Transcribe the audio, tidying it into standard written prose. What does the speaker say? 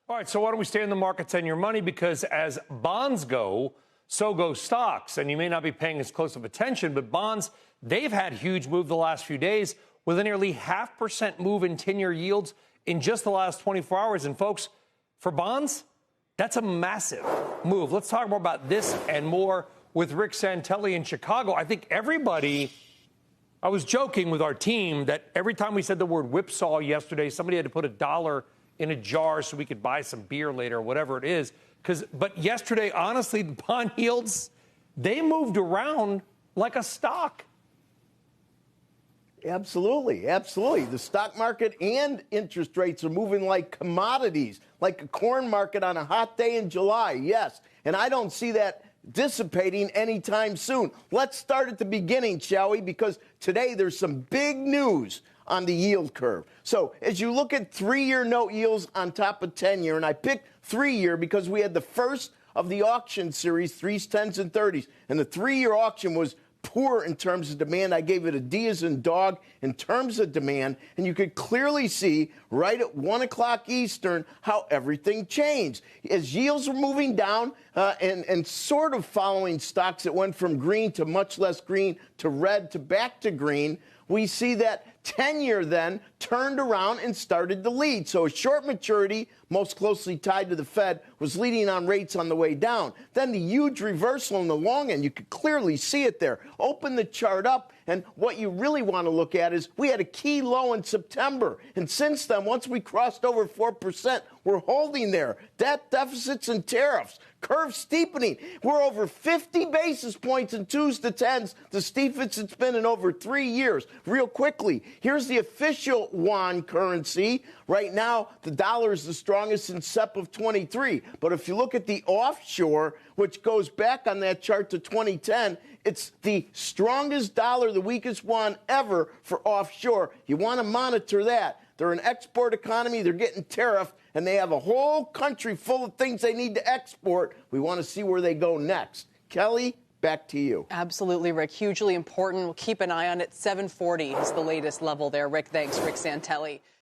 All right, so why don't we stay in the markets and your money? Because as bonds go, so go stocks. And you may not be paying as close of attention, but bonds, they've had huge move the last few days with a nearly 0.5% move in 10-year yields in just the last 24 hours. And folks, for bonds, that's a massive move. Let's talk more about this and more with Rick Santelli in Chicago. I think I was joking with our team that every time we said the word whipsaw yesterday, somebody had to put $1 in a jar so we could buy some beer later or whatever it is. But yesterday, honestly, the bond yields, they moved around like a stock. Absolutely, absolutely. The stock market and interest rates are moving like commodities, like a corn market on a hot day in July, yes. And I don't see that dissipating anytime soon. Let's start at the beginning, shall we? Because today there's some big news on the yield curve. So as you look at 3-year note yields on top of 10-year, and I picked 3-year because we had the first of the auction series, 3s, 10s, and 30s, and the 3-year auction was poor in terms of demand. I gave it a D as in dog in terms of demand, and you could clearly see right at 1 o'clock Eastern how everything changed. As yields were moving down and sort of following stocks that went from green to much less green to red to back to green, we see that 10-year then turned around and started to lead. So a short maturity, most closely tied to the Fed, was leading on rates on the way down. Then the huge reversal in the long end, you could clearly see it there. Open the chart up, and what you really want to look at is we had a key low in September. And since then, once we crossed over 4%, we're holding there. Debt deficits and tariffs. Curve steepening. We're over 50 basis points in 2s to 10s, the steepest it's been in over 3 years. Real quickly, here's the official yuan currency. Right now, the dollar is the strongest in SEP of 23. But if you look at the offshore, which goes back on that chart to 2010, it's the strongest dollar, the weakest yuan ever for offshore. You want to monitor that. They're an export economy. They're getting tariffed, and they have a whole country full of things they need to export. We want to see where they go next. Kelly, back to you. Absolutely, Rick. Hugely important. We'll keep an eye on it. 740 is the latest level there. Rick, thanks. Rick Santelli.